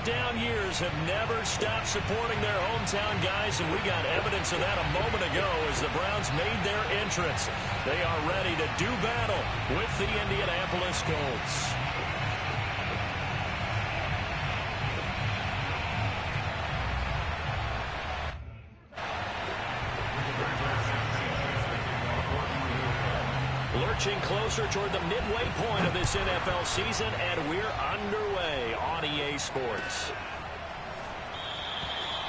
down years have never stopped supporting their hometown guys, and we got evidence of that a moment ago as the Browns made their entrance. They are ready to do battle with the Indianapolis Colts. Lurching closer toward the midway point of this NFL season, and we're underway on EA Sports.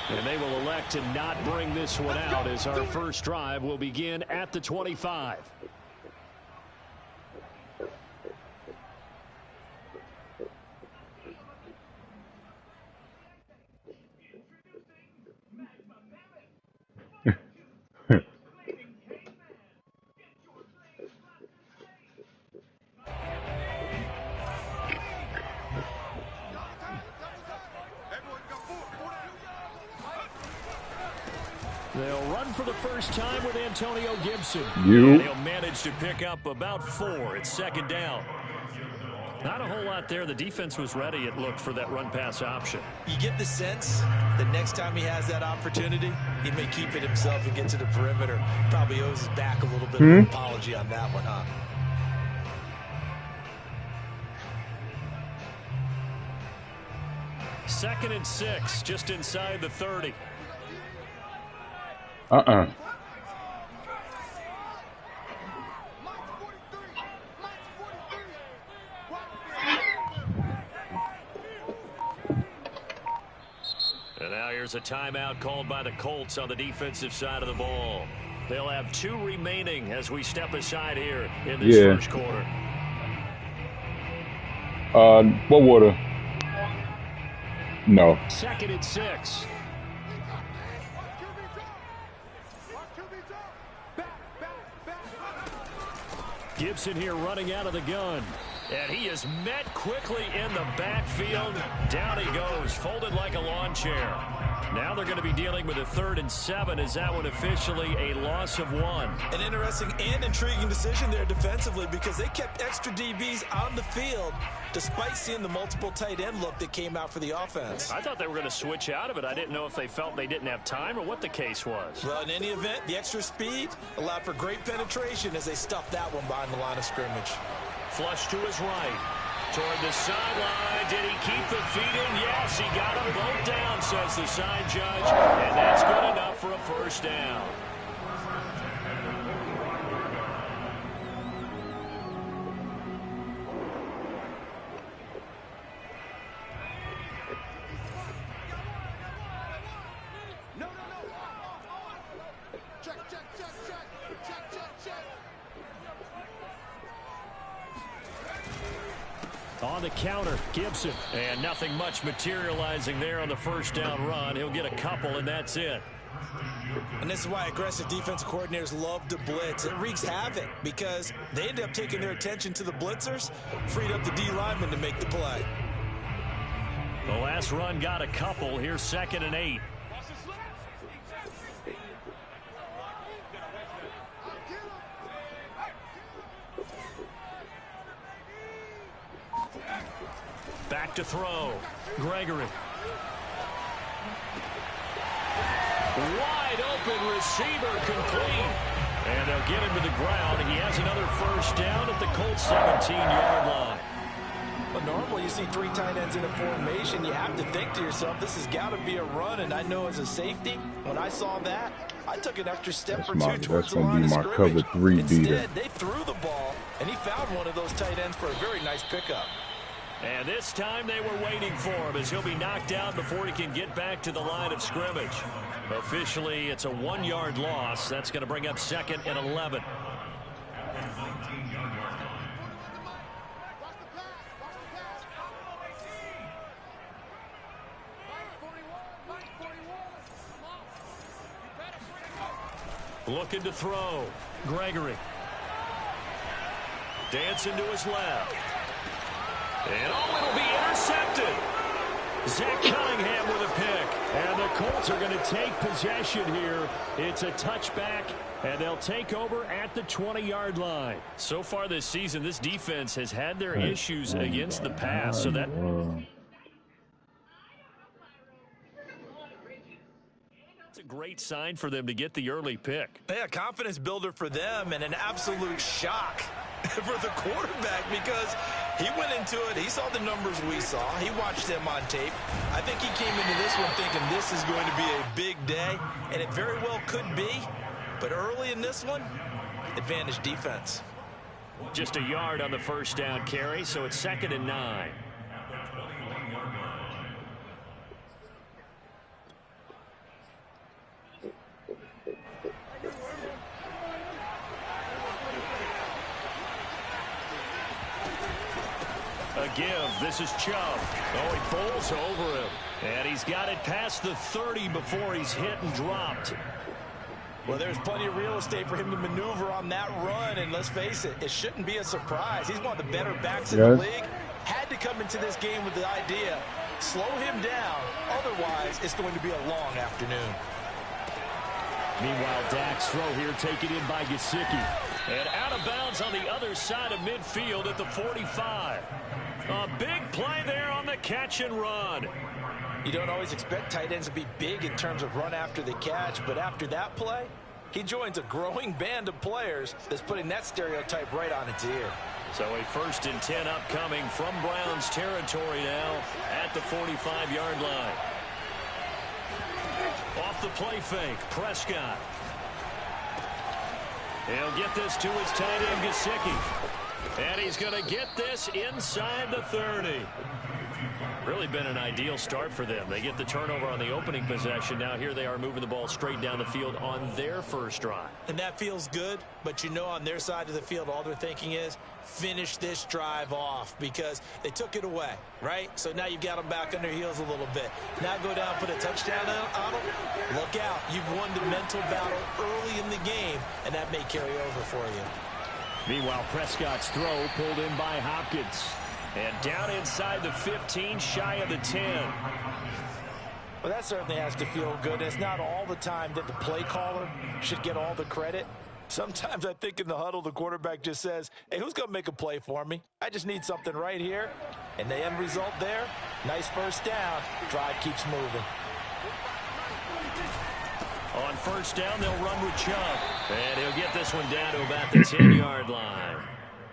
And they will elect to not bring this one out as our first drive will begin at the 25. They'll run for the first time with Antonio Gibson. And he'll manage to pick up about 4 at second down. Not a whole lot there. The defense was ready, it looked, for that run-pass option. You get the sense that next time he has that opportunity, he may keep it himself and get to the perimeter. Probably owes his back a little bit of an apology on that one, huh? Second and 6, just inside the 30. And now here's a timeout called by the Colts on the defensive side of the ball. They'll have 2 remaining as we step aside here in this first quarter. What water? No. Second and 6. Gibson here running out of the gun. And he is met quickly in the backfield. Down he goes, folded like a lawn chair. Now they're going to be dealing with a 3rd and 7. Is that one officially a loss of 1? An interesting and intriguing decision there defensively because they kept extra DBs on the field despite seeing the multiple tight end look that came out for the offense. I thought they were going to switch out of it. I didn't know if they felt they didn't have time or what the case was. Well, in any event, the extra speed allowed for great penetration as they stuffed that one behind the line of scrimmage. Flush to his right. Toward the sideline. Did he keep the feet in? Yes, he got them both down, says the side judge. And that's good enough for a first down. On the counter, Gibson. And nothing much materializing there on the first down run. He'll get a couple, and that's it. And this is why aggressive defensive coordinators love to blitz. It wreaks havoc because they end up taking their attention to the blitzers, freed up the D lineman to make the play. The last run got a couple. Here's 2nd and 8. Back to throw. Gregory. Wide open receiver complete. And they'll get him to the ground. He has another first down at the Colts 17-yard line. But normally you see 3 tight ends in a formation. You have to think to yourself, this has got to be a run. And I know as a safety, when I saw that, I took an extra step or 2 towards the line of scrimmage. That's going to be my cover 3 beater. Instead, they threw the ball, and he found one of those tight ends for a very nice pickup. And this time they were waiting for him as he'll be knocked out before he can get back to the line of scrimmage. Officially, it's a 1-yard loss. That's going to bring up 2nd and 11. Looking to throw. Gregory. Dancing to his left. And it'll be intercepted. Zach Cunningham with a pick. And the Colts are going to take possession here. It's a touchback, and they'll take over at the 20-yard line. So far this season, this defense has had their issues against the pass. So that That's a great sign for them to get the early pick. Yeah, confidence builder for them and an absolute shock for the quarterback because he went into it. He saw the numbers we saw. He watched them on tape. I think he came into this one thinking this is going to be a big day, and it very well could be. But early in this one, advantage defense. Just a yard on the first down carry, so it's 2nd and 9. A give. This is Chubb. Oh, he bowls over him. And he's got it past the 30 before he's hit and dropped. Well, there's plenty of real estate for him to maneuver on that run, and let's face it, it shouldn't be a surprise. He's one of the better backs in the league. Had to come into this game with the idea, slow him down, otherwise it's going to be a long afternoon. Meanwhile, Dak's throw here taken in by Gesicki. And out of bounds on the other side of midfield at the 45. A big play there on the catch and run. You don't always expect tight ends to be big in terms of run after the catch, but after that play, he joins a growing band of players that's putting that stereotype right on its ear. So a 1st and 10 upcoming from Browns territory now at the 45-yard line. Off the play fake, Prescott. He'll get this to his tight end, Gesicki. And he's going to get this inside the 30. Really been an ideal start for them. They get the turnover on the opening possession. Now here they are moving the ball straight down the field on their first drive. And that feels good, but you know on their side of the field all they're thinking is finish this drive off because they took it away, right? So now you've got them back on their heels a little bit. Now go down, put a touchdown on them. Look out. You've won the mental battle early in the game, and that may carry over for you. Meanwhile, Prescott's throw pulled in by Hopkins. And down inside the 15, shy of the 10. Well, that certainly has to feel good. It's not all the time that the play caller should get all the credit. Sometimes I think in the huddle, the quarterback just says, hey, who's going to make a play for me? I just need something right here. And the end result there, nice first down. Drive keeps moving. On first down, they'll run with Chubb. And he'll get this one down to about the 10-yard line.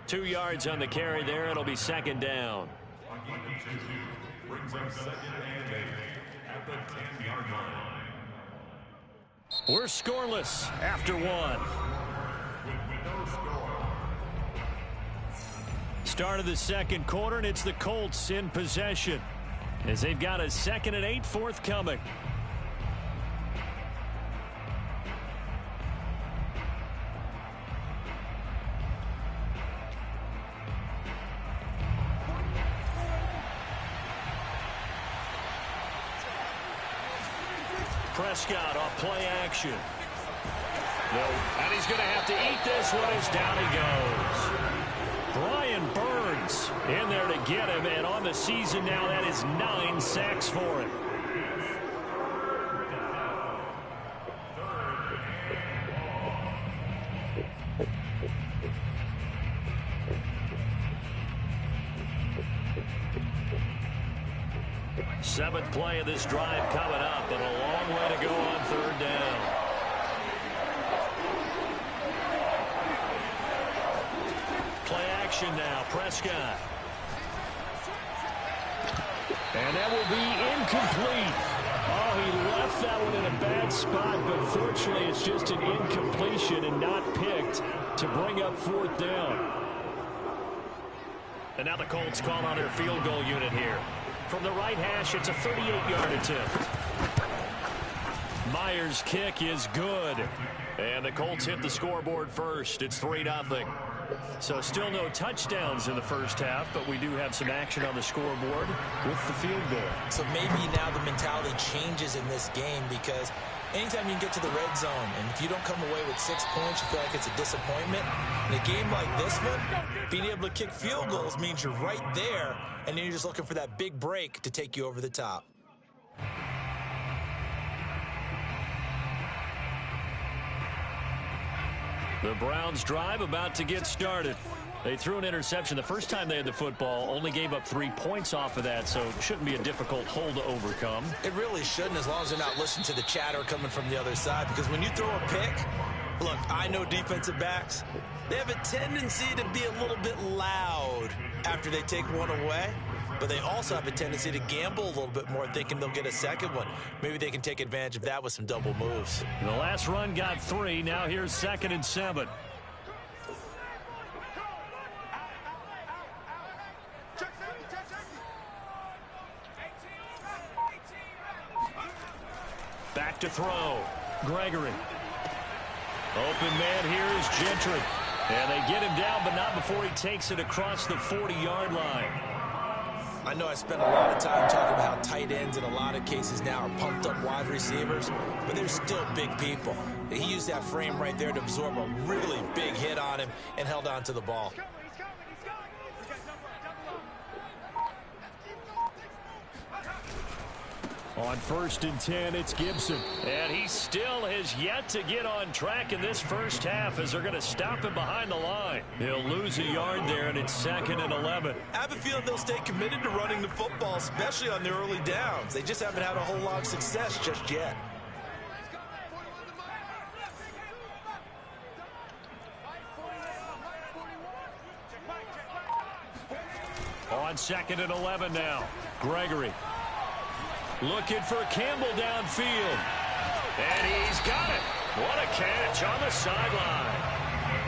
2 yards on the carry there. It'll be 2nd down. We're scoreless after 1. Start of the second quarter, and it's the Colts in possession as they've got a 2nd and 8 forthcoming. Prescott off play action. And he's going to have to eat this one as down he goes. Brian Burns in there to get him, and on the season now that is 9 sacks for him. Seventh play of this drive coming up, but a long way to go on 3rd down. Play action now, Prescott. And that will be incomplete. Oh, he left that one in a bad spot, but fortunately it's just an incompletion and not picked to bring up 4th down. And now the Colts call on their field goal unit here. From the right hash, it's a 38-yard attempt. Myers' kick is good. And the Colts hit the scoreboard first. It's 3-0. So still no touchdowns in the first half, but we do have some action on the scoreboard with the field goal. So maybe now the mentality changes in this game because anytime you can get to the red zone, and if you don't come away with 6 points, you feel like it's a disappointment. In a game like this one, being able to kick field goals means you're right there, and then you're just looking for that big break to take you over the top. The Browns drive about to get started. They threw an interception the first time they had the football, only gave up 3 points off of that, so it shouldn't be a difficult hole to overcome. It really shouldn't, as long as they're not listening to the chatter coming from the other side, because when you throw a pick, look, I know defensive backs, they have a tendency to be a little bit loud after they take one away, but they also have a tendency to gamble a little bit more, thinking they'll get a second one. Maybe they can take advantage of that with some double moves. The last run got 3. Now here's 2nd and 7. Back to throw. Gregory. Open man here is Gentry. And they get him down, but not before he takes it across the 40-yard line. I know I spent a lot of time talking about how tight ends in a lot of cases now are pumped up wide receivers, but they're still big people. He used that frame right there to absorb a really big hit on him and held on to the ball. On 1st and 10, it's Gibson. And he still has yet to get on track in this first half as they're going to stop him behind the line. He'll lose a yard there, and it's 2nd and 11. I have a feeling they'll stay committed to running the football, especially on the early downs. They just haven't had a whole lot of success just yet. On 2nd and 11 now, Gregory. Looking for Campbell downfield. And he's got it. What a catch on the sideline.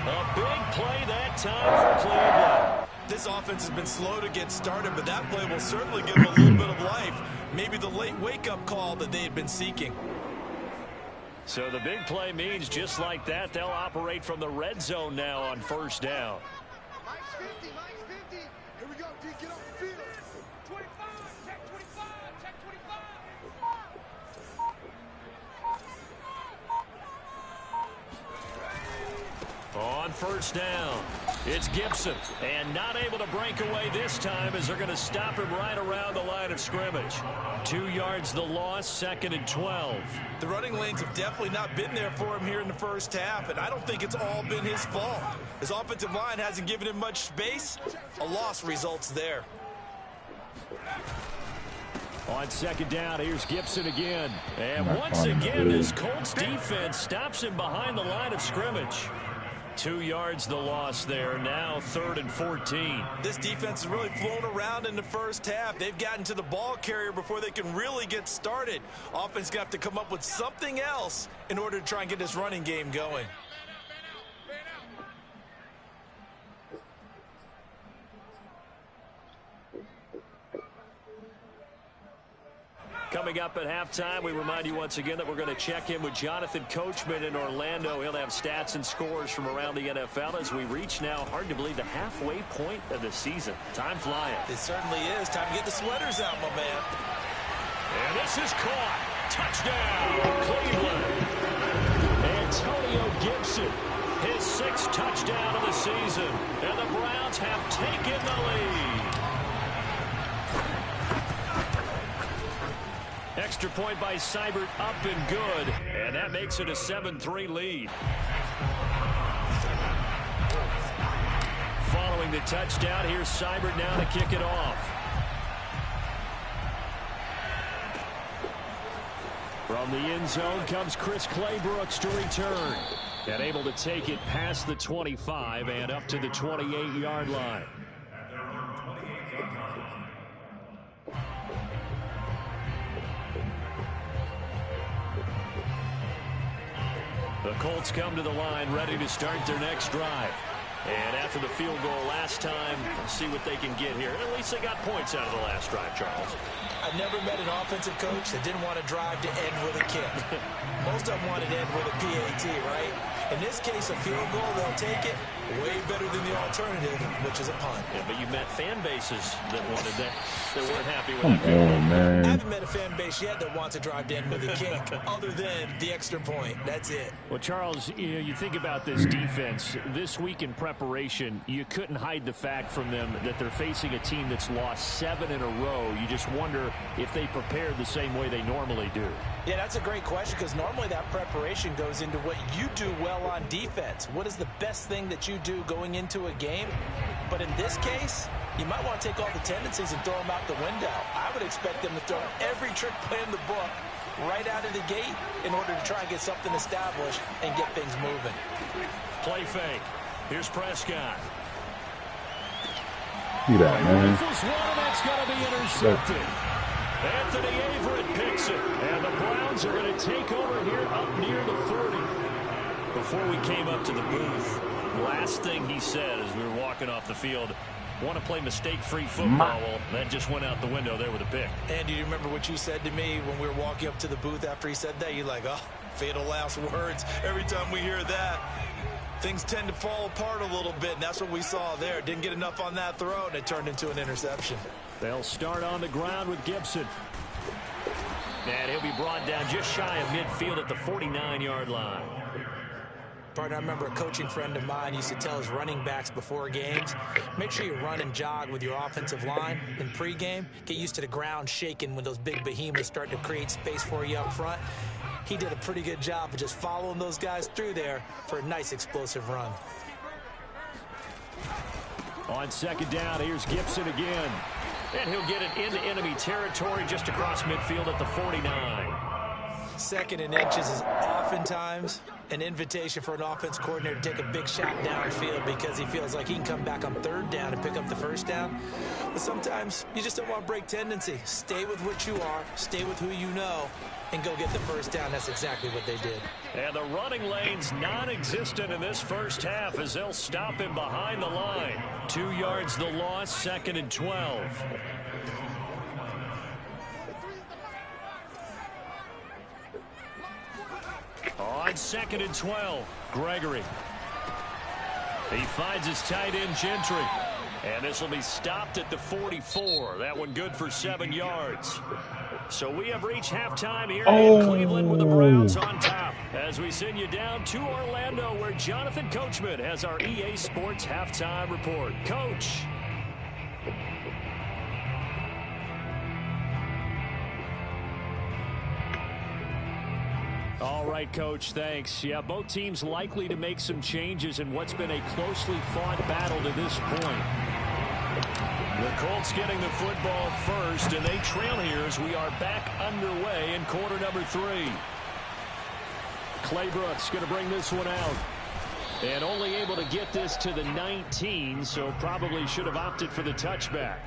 A big play that time for Cleveland. This offense has been slow to get started, but that play will certainly give them a little bit of life. Maybe the late wake-up call that they had been seeking. So the big play means just like that, they'll operate from the red zone now on 1st down. Mike's 50, Mike's 50. Here we go, D, get off the field. 25, check 25, check 25. On 1st down, it's Gibson. And not able to break away this time as they're going to stop him right around the line of scrimmage. 2 yards the loss, 2nd and 12. The running lanes have definitely not been there for him here in the first half, and I don't think it's all been his fault. His offensive line hasn't given him much space. A loss results there. On 2nd down, here's Gibson again. And once again, this Colts defense stops him behind the line of scrimmage. 2 yards the loss there. Now 3rd and 14. This defense has really flown around in the first half. They've gotten to the ball carrier before they can really get started. Offense got to come up with something else in order to try and get this running game going. Coming up at halftime, we remind you once again that we're going to check in with Jonathan Coachman in Orlando. He'll have stats and scores from around the NFL as we reach now, hard to believe, the halfway point of the season. Time flying. It certainly is. Time to get the sweaters out, my man. And this is caught. Touchdown, Cleveland. Antonio Gibson, his 6th touchdown of the season. And the Browns have taken the lead. Extra point by Seibert, up and good. And that makes it a 7-3 lead. Following the touchdown, here's Seibert now to kick it off. From the end zone comes Chris Claybrooks to return. And able to take it past the 25 and up to the 28-yard line. The Colts come to the line ready to start their next drive. And after the field goal last time, we'll see what they can get here. At least they got points out of the last drive, Charles. I've never met an offensive coach that didn't want to drive to end with a kick. Most of them wanted to end with a PAT, right? In this case, a field goal, they'll take it. Way better than the alternative, which is a punt. Yeah, but you met fan bases that wanted that, that weren't happy with Come that field goal. on, man. I haven't met a fan base face yet that wants to drive in with a kick other than the extra point. That's it. Well, Charles, you think about this defense. This week in preparation, you couldn't hide the fact from them that they're facing a team that's lost 7 in a row. You just wonder if they prepared the same way they normally do. Yeah, that's a great question because normally that preparation goes into what you do well on defense. What is the best thing that you do going into a game? But in this case, you might want to take all the tendencies and throw them out the window. I would expect them to throw every trick play in the book right out of the gate in order to try and get something established and get things moving. Play fake. Here's Prescott. See that, man. Rifles one, and that's going to be intercepted. Anthony Averett picks it, and the Browns are going to take over here up near the 30. Before we came up to the booth, last thing he said as we were walking off the field, want to play mistake-free football. Well, that just went out the window there with a pick. And do you remember what you said to me when we were walking up to the booth after he said that? You're like, oh, fatal last words. Every time we hear that, things tend to fall apart a little bit, and that's what we saw there. Didn't get enough on that throw, and it turned into an interception. They'll start on the ground with Gibson. And he'll be brought down just shy of midfield at the 49-yard line. Partner, I remember a coaching friend of mine used to tell his running backs before games, make sure you run and jog with your offensive line in pregame. Get used to the ground shaking when those big behemoths start to create space for you up front. He did a pretty good job of just following those guys through there for a nice explosive run. On second down, here's Gibson again. And he'll get it into enemy territory just across midfield at the 49. Second and inches is oftentimes an invitation for an offense coordinator to take a big shot downfield because he feels like he can come back on third down and pick up the first down. But sometimes you just don't want to break tendency. Stay with what you are, stay with who you know, and go get the first down. That's exactly what they did. And the running lane's non-existent in this first half as they'll stop him behind the line. 2 yards the loss, second and 12. On second and 12, Gregory. He finds his tight end, Gentry. And this will be stopped at the 44. That one good for 7 yards. So we have reached halftime here in Cleveland with the Browns on top. As we send you down to Orlando where Jonathan Coachman has our EA Sports halftime report. Coach. All right, Coach, thanks. Yeah, both teams likely to make some changes in what's been a closely fought battle to this point. The Colts getting the football first, and they trail here as we are back underway in quarter number 3. Claybrooks going to bring this one out. And only able to get this to the 19, so probably should have opted for the touchback.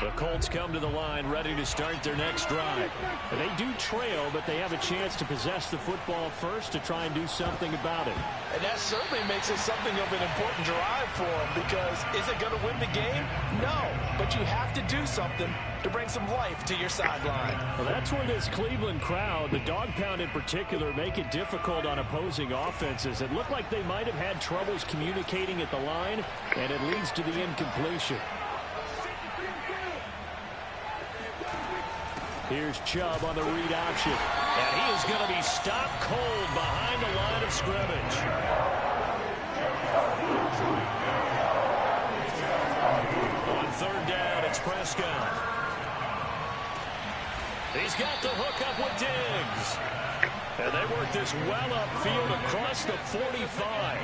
The Colts come to the line ready to start their next drive. They do trail, but they have a chance to possess the football first to try and do something about it. And that certainly makes it something of an important drive for them because is it going to win the game? No, but you have to do something to bring some life to your sideline. Well, that's where this Cleveland crowd, the dog pound in particular, make it difficult on opposing offenses. It looked like they might have had troubles communicating at the line, and it leads to the incompletion. Here's Chubb on the read option. And he is going to be stopped cold behind the line of scrimmage. On third down, it's Prescott. He's got the hook up with Diggs. And they work this well upfield across the 45.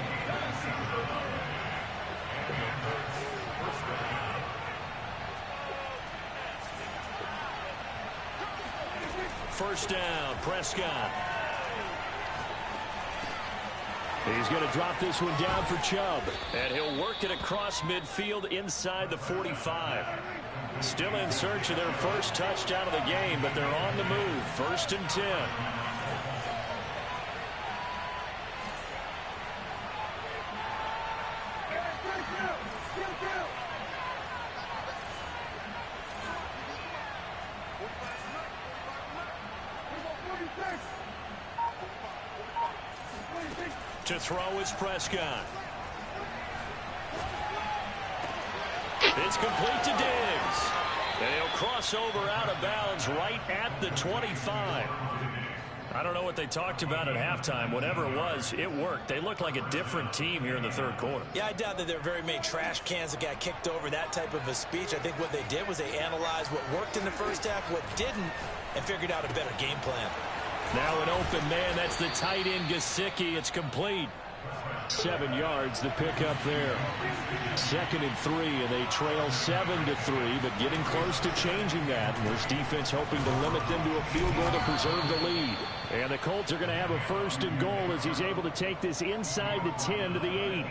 First down, Prescott. He's going to drop this one down for Chubb. And he'll work it across midfield inside the 45. Still in search of their first touchdown of the game, but they're on the move. First and 10. To throw is Prescott. It's complete to Diggs. And he'll cross over out of bounds right at the 25. I don't know what they talked about at halftime. Whatever it was, it worked. They looked like a different team here in the third quarter. Yeah, I doubt that there are very many trash cans that got kicked over, that type of a speech. I think what they did was they analyzed what worked in the first half, what didn't, and figured out a better game plan. Now an open man. That's the tight end, Gesicki. It's complete. 7 yards, the pickup there. 2nd and 3, and they trail 7-3, but getting close to changing that. And this defense hoping to limit them to a field goal to preserve the lead. And the Colts are going to have a 1st and goal as he's able to take this inside the 10 to the 8.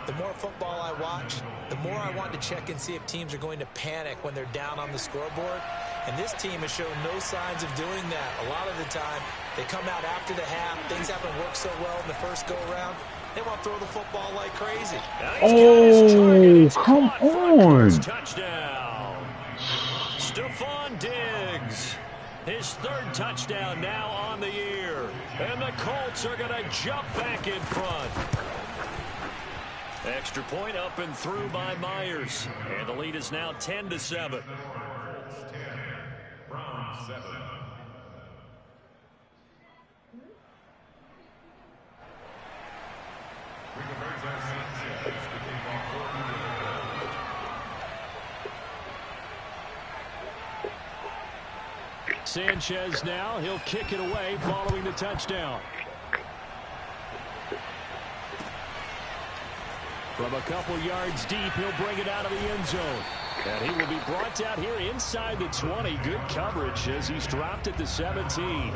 The more football I watch, the more I want to check and see if teams are going to panic when they're down on the scoreboard. And this team has shown no signs of doing that. A lot of the time, they come out after the half. Things haven't worked so well in the first go-around. They want to throw the football like crazy. Oh, come on. Touchdown. Stephon Diggs. His 3rd touchdown now on the year. And the Colts are going to jump back in front. Extra point up and through by Myers. And the lead is now 10-7. Sanchez now. He'll kick it away following the touchdown. From a couple yards deep, he'll bring it out of the end zone. And he will be brought down here inside the 20. Good coverage as he's dropped at the 17.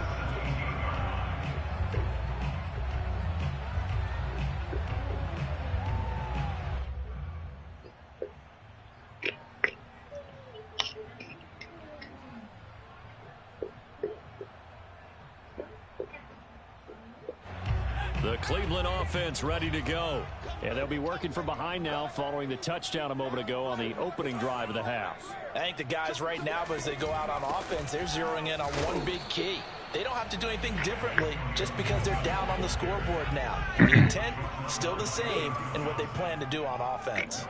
The Cleveland offense ready to go. And they'll be working from behind now following the touchdown a moment ago on the opening drive of the half. I think the guys right now, as they go out on offense, they're zeroing in on one big key. They don't have to do anything differently just because they're down on the scoreboard now. The intent, still the same in what they plan to do on offense.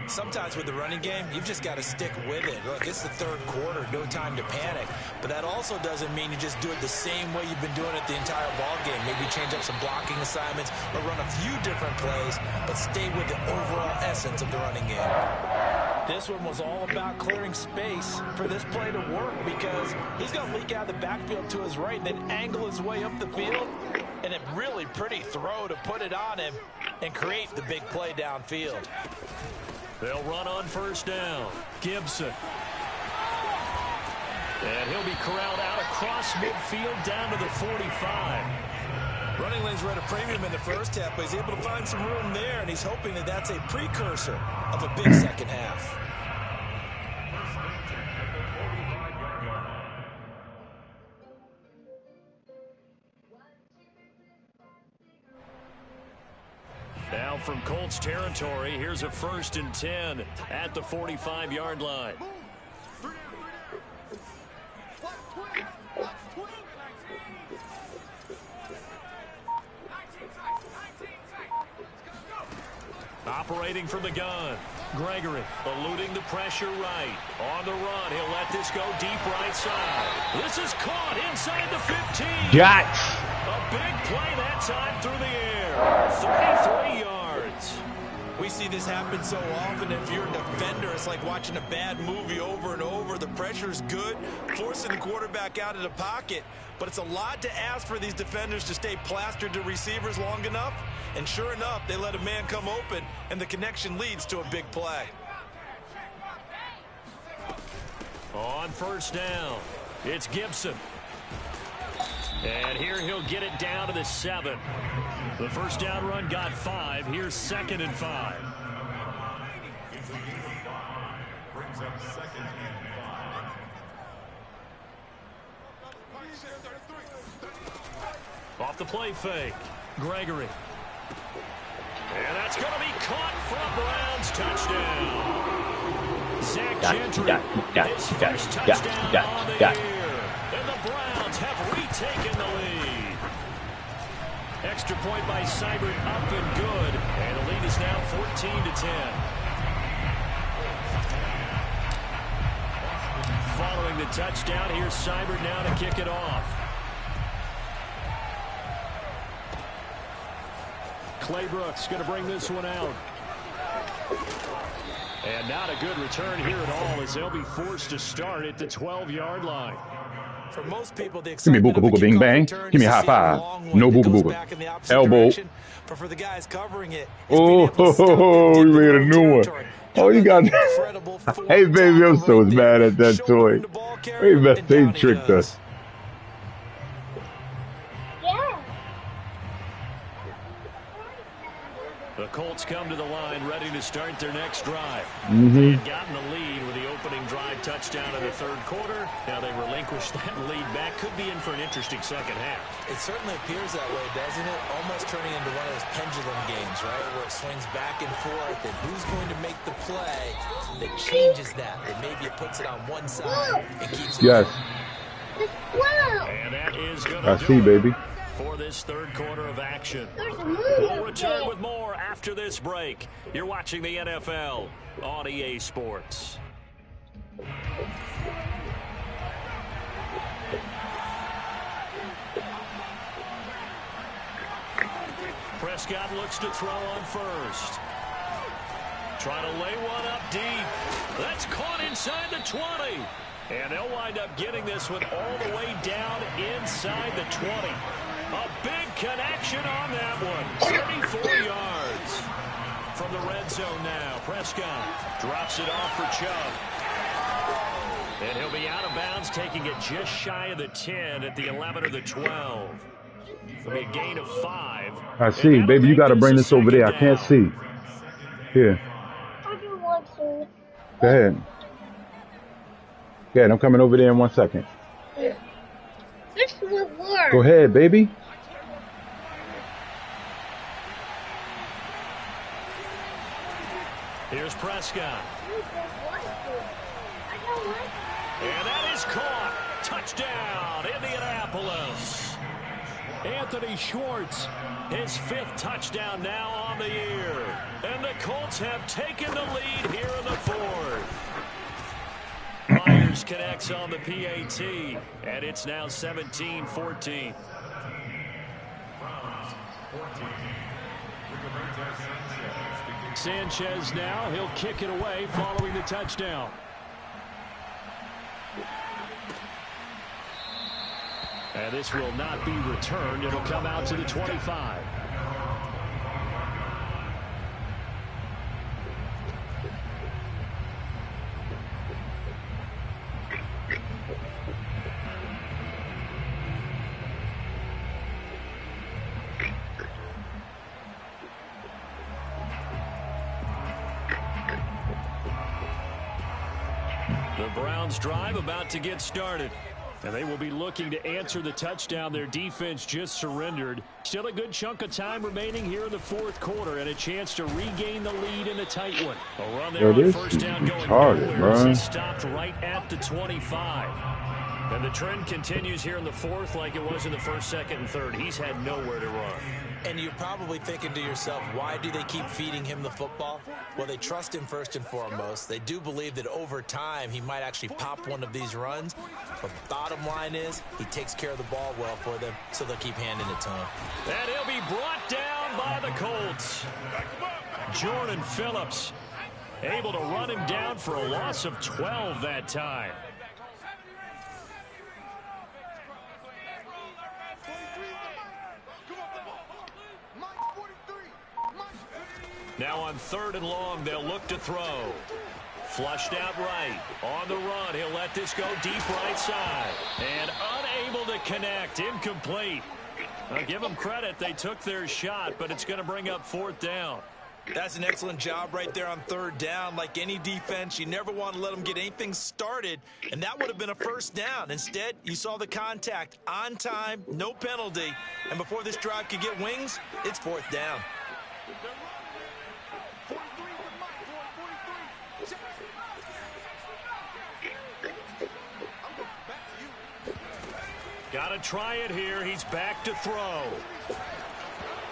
Sometimes with the running game, you've just got to stick with it. Look, it's the third quarter, no time to panic. But that also doesn't mean you just do it the same way you've been doing it the entire ball game. Maybe change up some blocking assignments or run a few different plays, but stay with the overall essence of the running game. This one was all about clearing space for this play to work because he's going to leak out of the backfield to his right and then angle his way up the field. And a really pretty throw to put it on him and create the big play downfield. They'll run on 1st down. Gibson. And he'll be corralled out across midfield down to the 45. Running lanes were at a premium in the first half, but he's able to find some room there, and he's hoping that that's a precursor of a big second half. Now from Colts territory, here's a 1st and 10 at the 45-yard line. Operating from the gun. Gregory eluding the pressure right. On the run, he'll let this go deep right side. This is caught inside the 15. Jax. A big play that time through the air. 33 yards. We see this happen so often. If you're a defender, it's like watching a bad movie over and over. The pressure's good, forcing the quarterback out of the pocket. But it's a lot to ask for these defenders to stay plastered to receivers long enough. And sure enough, they let a man come open, and the connection leads to a big play. On 1st down, it's Gibson. And here he'll get it down to the 7. The 1st down run got 5. Here's 2nd and 5. Brings up 2nd and 5. Off the play fake. Gregory. And that's going to be caught from Brown's touchdown. Zach Gentry, his first touchdown on the year. And the Browns have retaken the lead. Extra point by Seibert, up and good. And the lead is now 14-10. Following the touchdown, here's Seibert now to kick it off. Claybrooks going to bring this one out. And not a good return here at all as they'll be forced to start at the 12-yard line. For most people, the Give me excitement booga of a booga bing kickoff bang. return Give me is a to high see it a five. long way No that booga goes booga. back in the opposite Elbow. direction. But for the guys covering it, it's being able to stop them Oh, deep you in made their a own new one. territory. Oh, you got. Incredible forward Hey, baby, I'm tackle so right there. mad at that Shoulder toy. into ball carrier, They messed, and they down he tricked goes. us. The Colts come to the line ready to start their next drive. Mm-hmm. They had gotten the lead with the opening drive touchdown in the third quarter. Now they relinquished that lead back. Could be in for an interesting second half. It certainly appears that way, doesn't it? Almost turning into one of those pendulum games, right? Where it swings back and forth, and who's going to make the play that changes that maybe it puts it on one side and keeps it. Yes. And that is going I to see, do it baby. for this third quarter of action. We'll return with more after this break. You're watching the NFL on EA Sports. Prescott looks to throw on first. Trying to lay one up deep. That's caught inside the 20. And they'll wind up getting this one all the way down inside the 20. A big connection on that one. 34 yards. From the red zone now. Prescott drops it off for Chubb. And he'll be out of bounds, taking it just shy of the 10 at the 11 or the 12. It'll be a gain of 5. I see, baby. You got to bring this over there. I can't see. Here. Go ahead. Go ahead. I'm coming over there in 1 second. This won't work. Go ahead, baby. Here's Prescott. And that is caught. Touchdown, Indianapolis. Anthony Schwartz, his 5th touchdown now on the year. And the Colts have taken the lead here in the 4th. Myers connects on the PAT, and it's now 17-14. Sanchez now, he'll kick it away following the touchdown. And this will not be returned. It'll come out to the 25. The Browns drive about to get started. And they will be looking to answer the touchdown their defense just surrendered. Still a good chunk of time remaining here in the 4th quarter and a chance to regain the lead in a tight one. A run there on first down going nowhere as he stopped right at the 25. And the trend continues here in the 4th like it was in the 1st, 2nd, and 3rd. He's had nowhere to run. And you're probably thinking to yourself, why do they keep feeding him the football? Well, they trust him first and foremost. They do believe that over time he might actually pop one of these runs. But the bottom line is he takes care of the ball well for them, so they'll keep handing it to him. And he'll be brought down by the Colts. Jordan Phillips able to run him down for a loss of 12 that time. Now on 3rd and long, they'll look to throw. Flushed out right. On the run, he'll let this go deep right side. And unable to connect. Incomplete. I'll give them credit. They took their shot, but it's going to bring up 4th down. That's an excellent job right there on 3rd down. Like any defense, you never want to let them get anything started, and that would have been a 1st down. Instead, you saw the contact on time, no penalty, and before this drive could get wings, it's 4th down. Got to try it here. He's back to throw.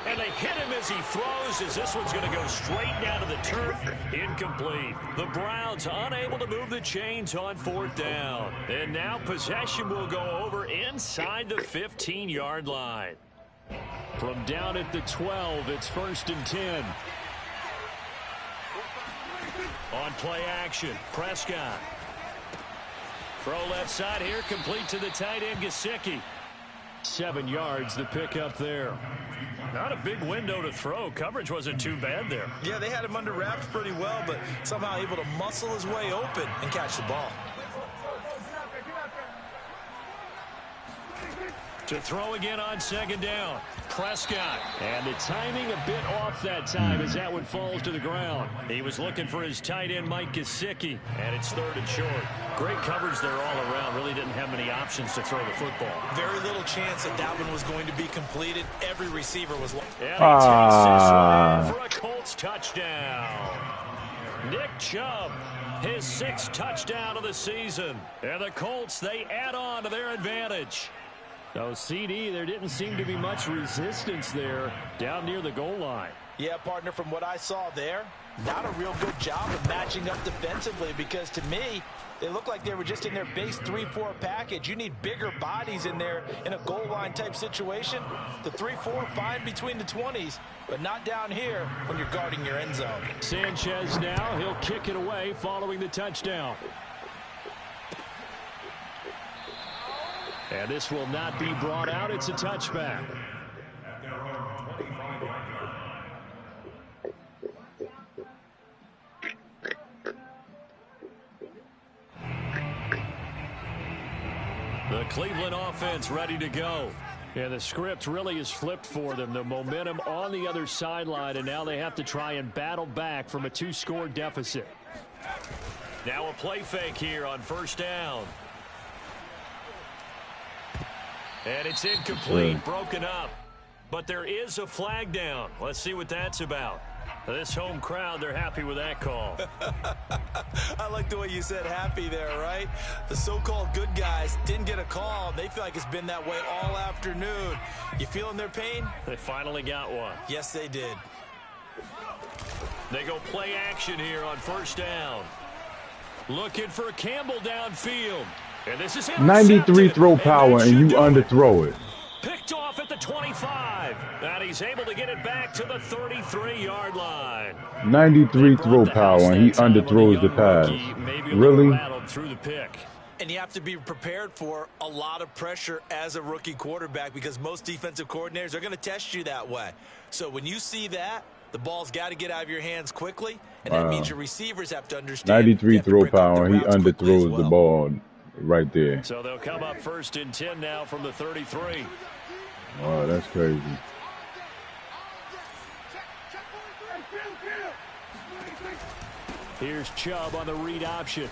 And they hit him as he throws, as this one's going to go straight down to the turf. Incomplete. The Browns unable to move the chains on 4th down. And now possession will go over inside the 15-yard line. From down at the 12, it's 1st and 10. On play action, Prescott. Throw left side here, complete to the tight end, Gesicki. 7 yards, the pickup there. Not a big window to throw. Coverage wasn't too bad there. Yeah, they had him under wraps pretty well, but somehow able to muscle his way open and catch the ball. To throw again on 2nd down, Prescott. And the timing a bit off that time as that one falls to the ground. He was looking for his tight end, Mike Gesicki, and it's 3rd and short. Great coverage there all around. Really didn't have many options to throw the football. Very little chance that one was going to be completed. Every receiver was... And he takes this one for a Colts touchdown. Nick Chubb, his 6th touchdown of the season. And the Colts, they add on to their advantage. So, CD, there didn't seem to be much resistance there down near the goal line. Yeah, partner, from what I saw there, not a real good job of matching up defensively because, to me, they looked like they were just in their base 3-4 package. You need bigger bodies in there in a goal line type situation. The 3-4 fine between the 20s, but not down here when you're guarding your end zone. Sanchez now, he'll kick it away following the touchdown. And this will not be brought out. It's a touchback. At their own 25-yard line. The Cleveland offense ready to go. And the script really is flipped for them. The momentum on the other sideline, and now they have to try and battle back from a 2-score deficit. Now a play fake here on 1st down. And it's incomplete, broken up. But there is a flag down. Let's see what that's about. This home crowd, they're happy with that call. I like the way you said happy there, right? The so-called good guys didn't get a call. They feel like it's been that way all afternoon. You feeling their pain? They finally got one. Yes, they did. They go play action here on 1st down. Looking for Campbell downfield. And this is 93 throw power, and you underthrow it. Picked off at the 25. And he's able to get it back to the 33-yard line. 93 throw power, and he underthrows the pass. Really? Through the pick. And you have to be prepared for a lot of pressure as a rookie quarterback because most defensive coordinators are going to test you that way. So when you see that, the ball's got to get out of your hands quickly, and that means your receivers have to understand. 93 throw power, and he underthrows the ball right there. So they'll come up 1st and 10 now from the 33. Wow, that's crazy. Here's Chubb on the read option.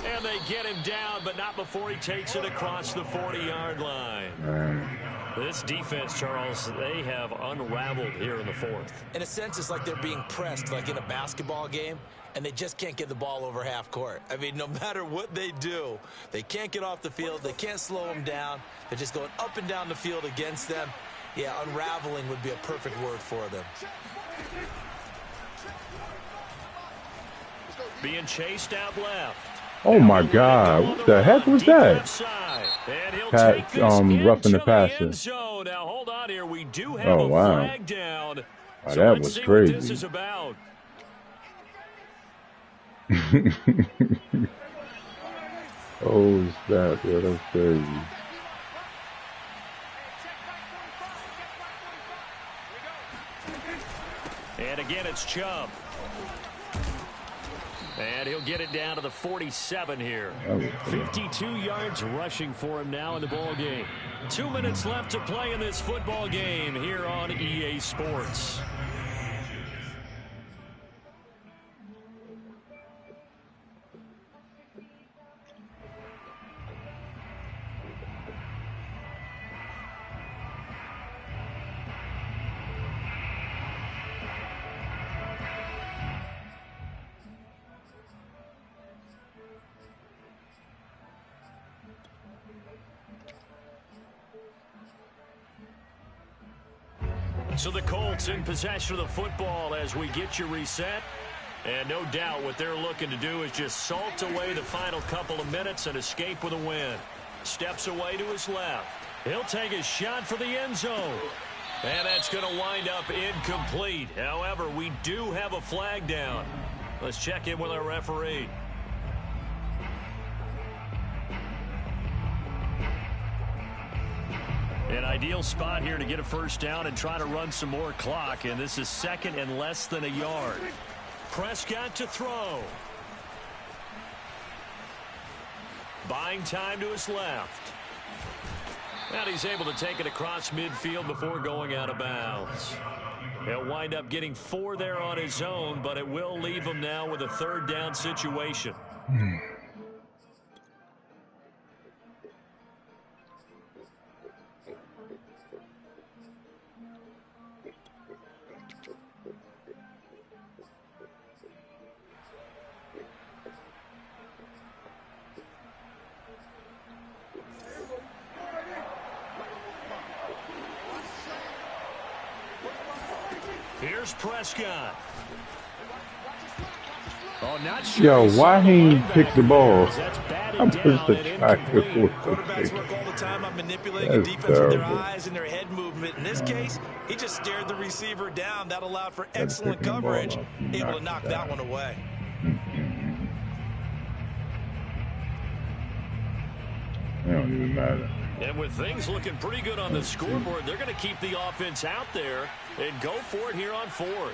And they get him down, but not before he takes it across the 40-yard line. Man. This defense, Charles, they have unraveled here in the 4th. In a sense, it's like they're being pressed like in a basketball game, and they just can't get the ball over half court. I mean, no matter what they do, they can't get off the field. They can't slow them down. They're just going up and down the field against them. Yeah, unraveling would be a perfect word for them. Being chased out left. Oh my God! What the heck was that? Pat, roughing the passer. Now hold on here. We do have a wow! flag down. Wow, So that was see crazy. what this is about. Oh snap! Yeah, that's crazy. And again, it's Chubb. And he'll get it down to the 47 here. 52 yards rushing for him now in the ball game. 2 minutes left to play in this football game here on EA Sports. So the Colts in possession of the football as we get you reset. And no doubt what they're looking to do is just salt away the final couple of minutes and escape with a win. Steps away to his left. He'll take a shot for the end zone. And that's going to wind up incomplete. However, we do have a flag down. Let's check in with our referee. An ideal spot here to get a first down and try to run some more clock. And this is second and less than a yard. Prescott to throw. Buying time to his left. And he's able to take it across midfield before going out of bounds. He'll wind up getting 4 there on his own, but it will leave him now with a third down situation. Here's Prescott. Oh, not sure. Yo, why he ain't pick the ball? I'm just Quarterbacks work all the time on manipulating defense with their eyes and their head movement. In this case, he just stared the receiver down. That allowed for excellent coverage. Able to knock that one away. It don't even matter. And with things looking pretty good on the scoreboard, they're going to keep the offense out there and go for it here on 4th.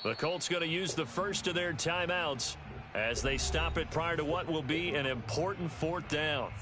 The Colts going to use the first of their timeouts as they stop it prior to what will be an important 4th down.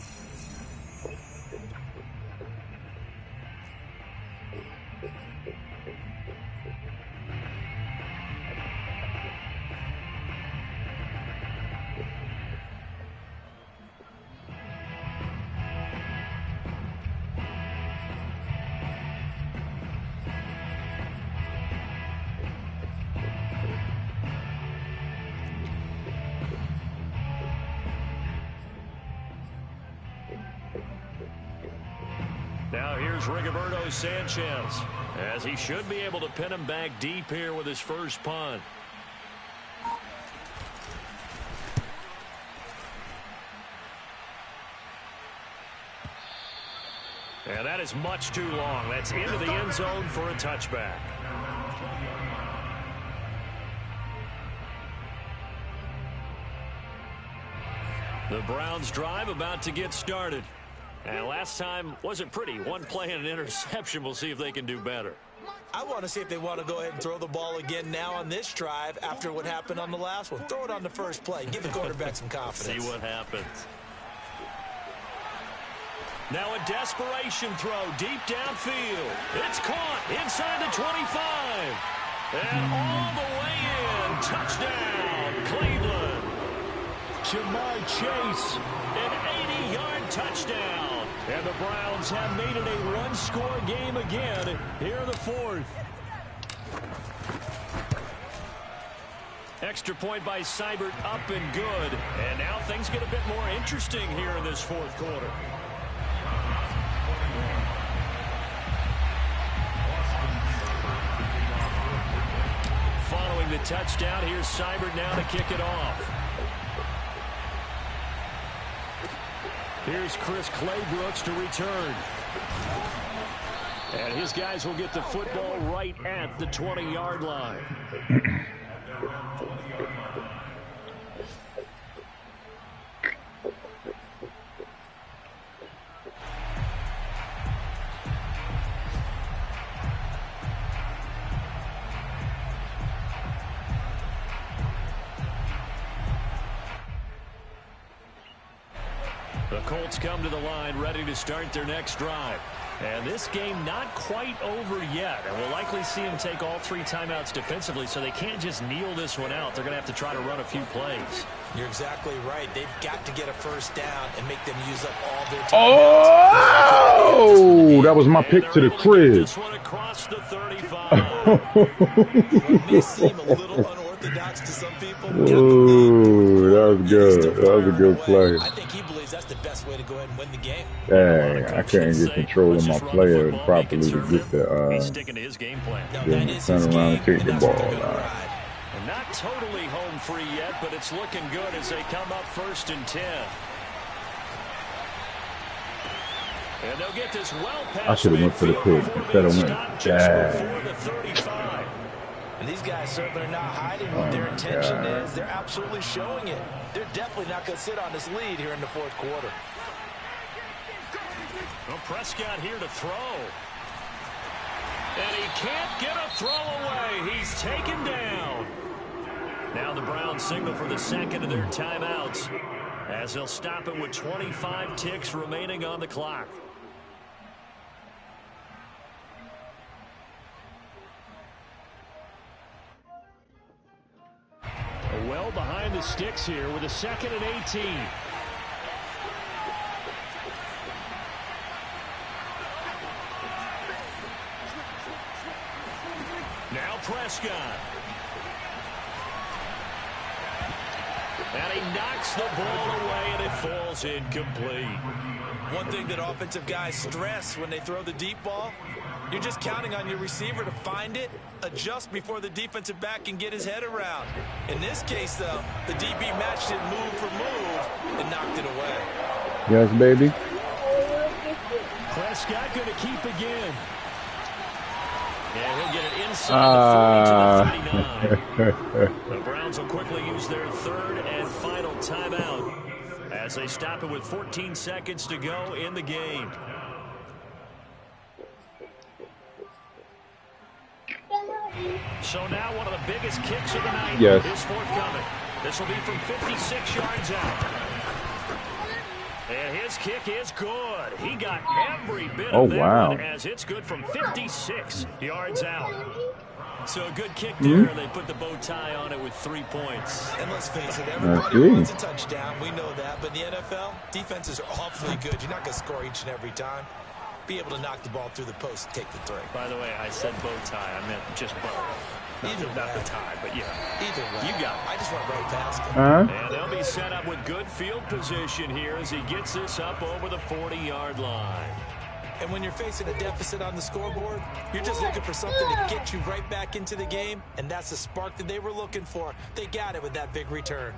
Now here's Rigoberto Sanchez, as he should be able to pin him back deep here with his first punt. And that is much too long. That's into the end zone for a touchback. The Browns drive about to get started. And last time wasn't pretty. One play and an interception. We'll see if they can do better. I want to see if they want to go ahead and throw the ball again now on this drive after what happened on the last one. Throw it on the first play. Give the quarterback some confidence. See what happens. Now a desperation throw deep downfield. It's caught inside the 25. And all the way in. Touchdown, Cleveland. Jamar Chase, an 80-yard touchdown. And the Browns have made it a one-score game again here in the 4th. Extra point by Seibert up and good. And now things get a bit more interesting here in this 4th quarter. Following the touchdown, here's Seibert now to kick it off. Here's Chris Claybrooks to return. And his guys will get the football right at the 20-yard line. The Colts come to the line ready to start their next drive. And this game not quite over yet. And we'll likely see him take all 3 timeouts defensively, so they can't just kneel this one out. They're going to have to try to run a few plays. You're exactly right. They've got to get a first down and make them use up all their timeouts. Oh, that was my pick to the crib. This one across the 35. It may seem a little unorthodox to some people. Ooh, that was good. That was a good play. I think he believes that's the best way to go ahead and win the game. Dang, I can't get control of my player properly to get He's sticking to his game plan. then turn around and take the ball. And not totally home free yet, but it's looking good as they come up 1st and 10. And they'll get this well past I should have went for the pick instead of went. And these guys certainly are not hiding what their intention is. They're absolutely showing it. They're definitely not going to sit on this lead here in the 4th quarter. Well, Prescott here to throw. And he can't get a throw away. He's taken down. Now the Browns signal for the 2nd of their timeouts as they'll stop it with 25 ticks remaining on the clock. Well behind the sticks here with a 2nd and 18. Now Prescott. And he knocks the ball away, and it falls incomplete. One thing that offensive guys stress when they throw the deep ball, you're just counting on your receiver to find it, adjust before the defensive back can get his head around. In this case, though, the DB matched it move for move and knocked it away. Yes, baby. Prescott going to keep again. Yeah, he'll get it inside the 40 to the 39. The Browns will quickly use their 3rd and final timeout as they stop it with 14 seconds to go in the game. So now one of the biggest kicks of the night is forthcoming. This will be from 56 yards out. And his kick is good. He got every bit of that one as it's good from 56 yards out. So a good kick there. They put the bow tie on it with 3 points. And let's face it, everybody wants a touchdown. We know that. But in the NFL, defenses are awfully good. You're not going to score each and every time. Be able to knock the ball through the post and take the 3. By the way, I said bow tie. I meant just bow. Not the tie, but yeah. Either way. You got it. I just went right past it. And they'll be set up with good field position here as he gets this up over the 40-yard line. And when you're facing a deficit on the scoreboard, you're just looking for something to get you right back into the game, and that's the spark that they were looking for. They got it with that big return.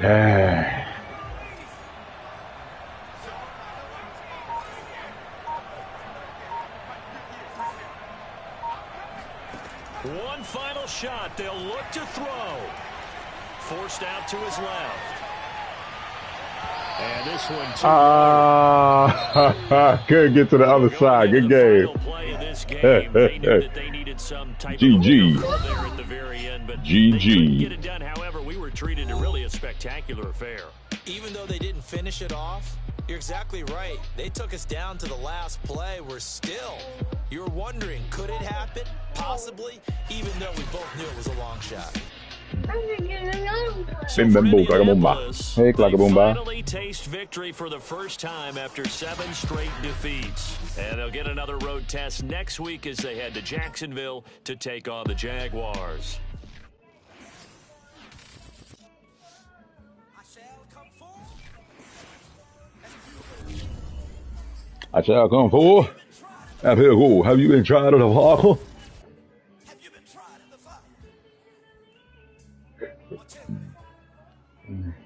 Yeah. One final shot. They'll look to throw. Forced out to his left. And this one too. Couldn't get to the other side. Good game. GG. GG. Get it done. However, we were treated to really a spectacular affair. Even though they didn't finish it off, you're exactly right. They took us down to the last play. We're still. You're wondering, could it happen? Possibly, even though we both knew it was a long shot. Finally taste victory for the first time after 7 straight defeats. And they'll get another road test next week as they head to Jacksonville to take on the Jaguars. I shall come forth. Have you been trying to the hardcore?